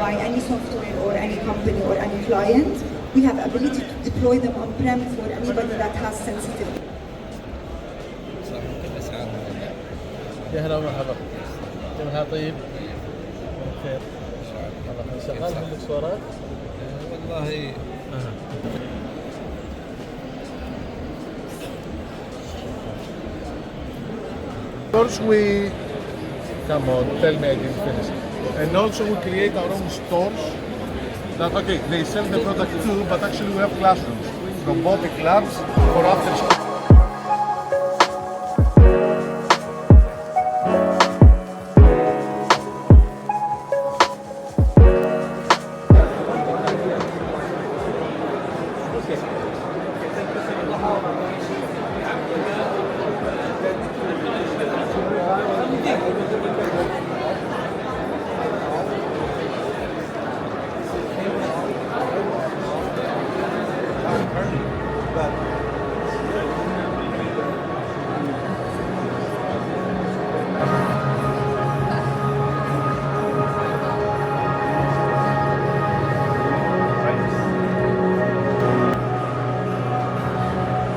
by any software or any company or any client. We have ability to deploy them on-prem for anybody that has sensitive. يا هلا ومرحبا. كيف الحال طيب؟ بخير. والله شغال في الاكسسوارات؟ والله First we Come on, tell me I didn't finish. and also we create our own stores that they sell the product too, but actually we have classrooms, robotic labs for after school.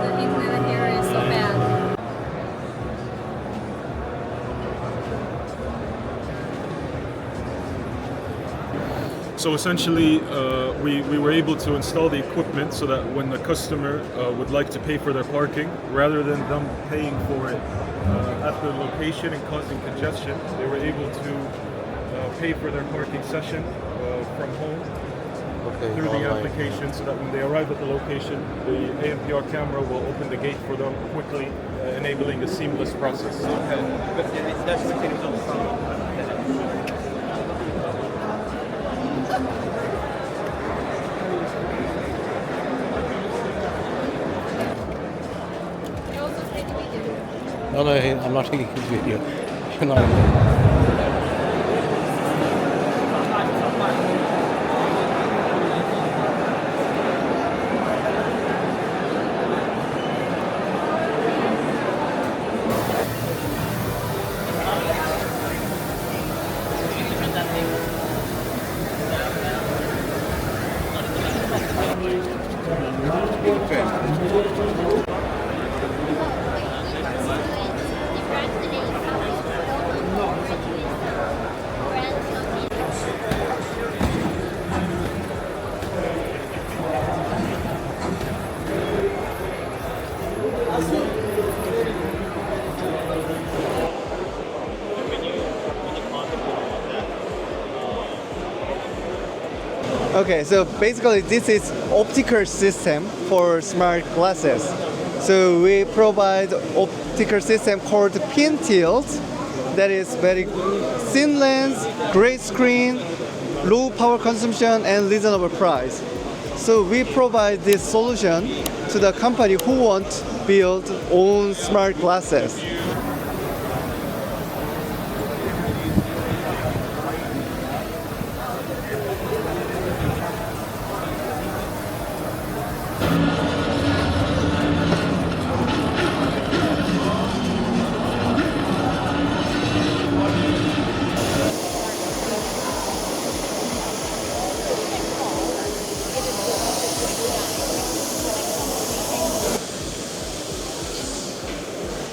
The internet here is so bad. So essentially, we were able to install the equipment so that when the customer would like to pay for their parking, rather than them paying for it at the location and causing congestion, they were able to pay for their parking session from home through the application, so that when they arrive at the location, the ANPR camera will open the gate for them quickly, enabling a seamless process. You also take video. No, I'm not taking his video. You're not. Okay, so basically this is optical system for smart glasses. So we provide optical system called pin tilt that is very thin lens, great screen, low power consumption and reasonable price. So we provide this solution to the company who want to build own smart glasses.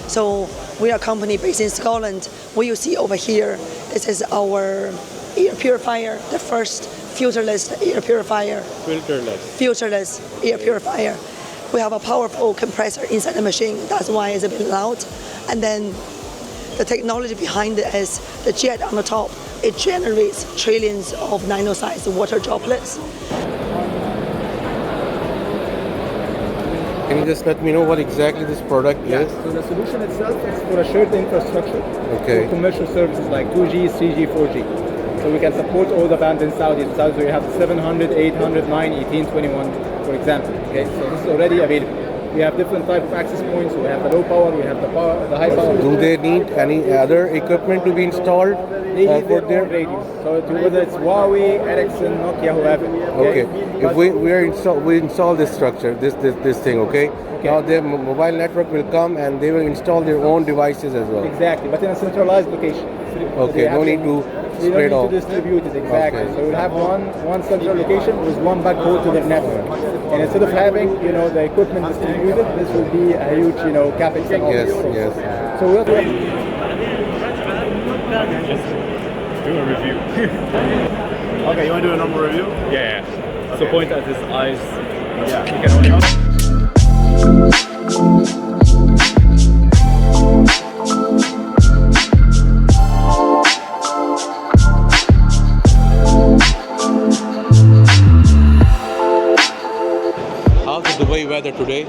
So we are a company based in Scotland. What you see over here, this is our air purifier, the first filterless air purifier. Filterless air purifier. We have a powerful compressor inside the machine. That's why it's a bit loud. And then the technology behind it is the jet on the top. It generates trillions of nano-sized water droplets. Can you just let me know what exactly this product is? So the solution itself is for a shared infrastructure Okay. for commercial services like 2G, 3G, 4G. So we can support all the bands in Saudi. So you have 700, 800, 9, 18, 21, for example. Okay, so this is already available. We have different type of access points. We have the low power, we have the power, the high power. Do they need any other equipment to be installed? They need their own radios. So whether it's Huawei, Ericsson, Nokia, whoever. Okay. If we install this structure, this thing, okay? Now their mobile network will come and they will install their own devices as well. Exactly, but in a centralized location. Okay. No need to You spread don't out. need to distribute it, exactly. Okay. So we'll have one central location with one backbone to the network. And instead of having, the equipment distributed, this will be a huge, capex and all Yes, this. yes. So we'll Do a review. Okay, you want to do a normal review? Yeah. So point at his eyes. Yeah. You can How's the Dubai weather today?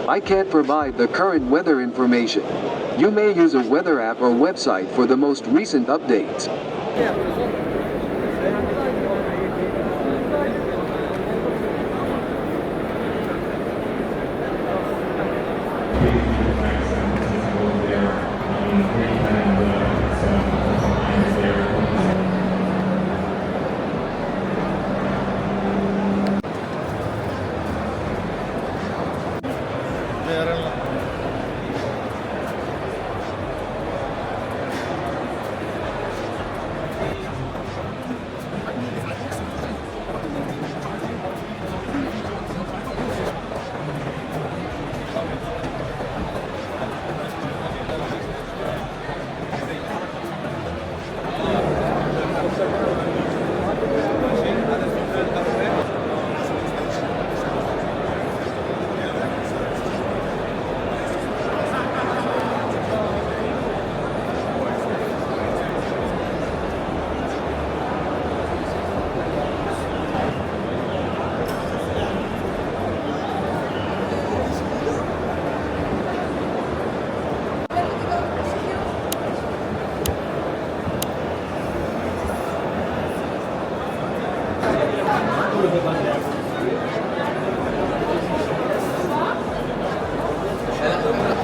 I can't provide the current weather information. You may use a weather app or website for the most recent updates.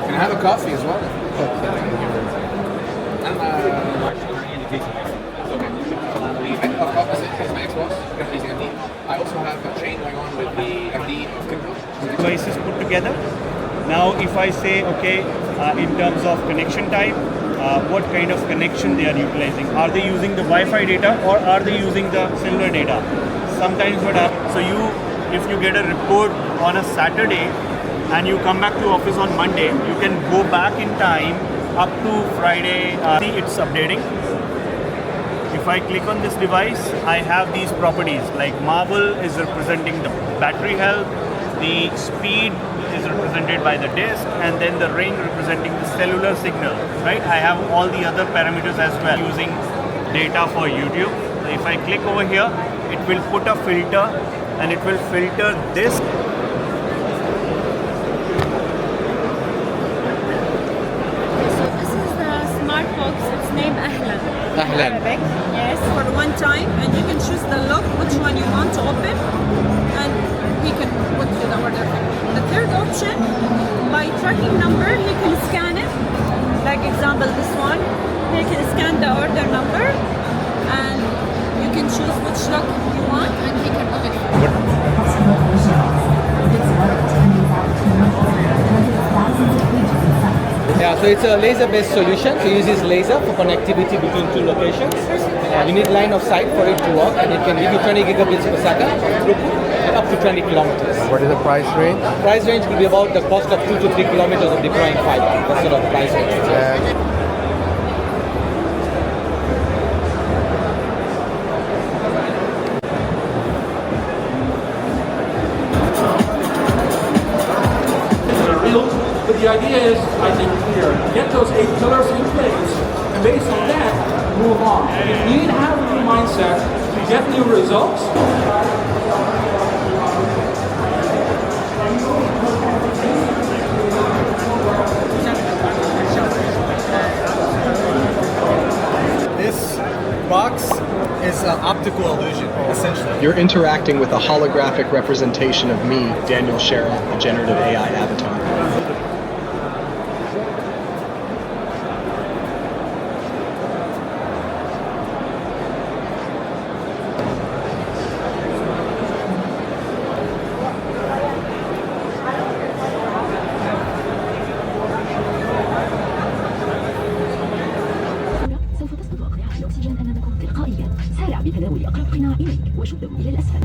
Can I have a coffee as well? I also have a train going on with the MD of keynote. Devices put together. Now, if I say, okay, in terms of connection type, what kind of connection they are utilizing? Are they using the Wi-Fi data or are they using the cellular data? Sometimes what happens, so if you get a report on a Saturday and you come back to office on Monday, you can go back in time up to Friday. See, it's updating. If I click on this device, I have these properties like marble is representing the battery health, the speed is represented by the disk, and then the ring representing the cellular signal, right? I have all the other parameters as well using data for YouTube. So if I click over here, it will put a filter and it will filter this. So this is the smart box. It's named Ahlan. Ahlan. Arabic. Yes, for one time, and you can choose the lock, which one you want to open, and we can put you the order. The third option, by tracking number, you can scan it. Like example, this one, you can scan the order number, and you can choose which lock you want, and he can open it. Yeah, so it's a laser-based solution. So it uses laser for connectivity between two locations. You need line of sight for it to work, and it can give you 20 gigabits per second and up to 20 kilometers. What is the price range? Price range will be about the cost of 2 to 3 kilometers of deploying fiber. That's sort of price range. But the idea is, I think, clear. Get those 8 pillars in place, and based on that, move on. You need to have a new mindset to get new results. This box is an optical illusion, essentially. You're interacting with a holographic representation of me, Daniel Sherrill, a generative AI avatar. إليك وشدهم إلى الأسفل.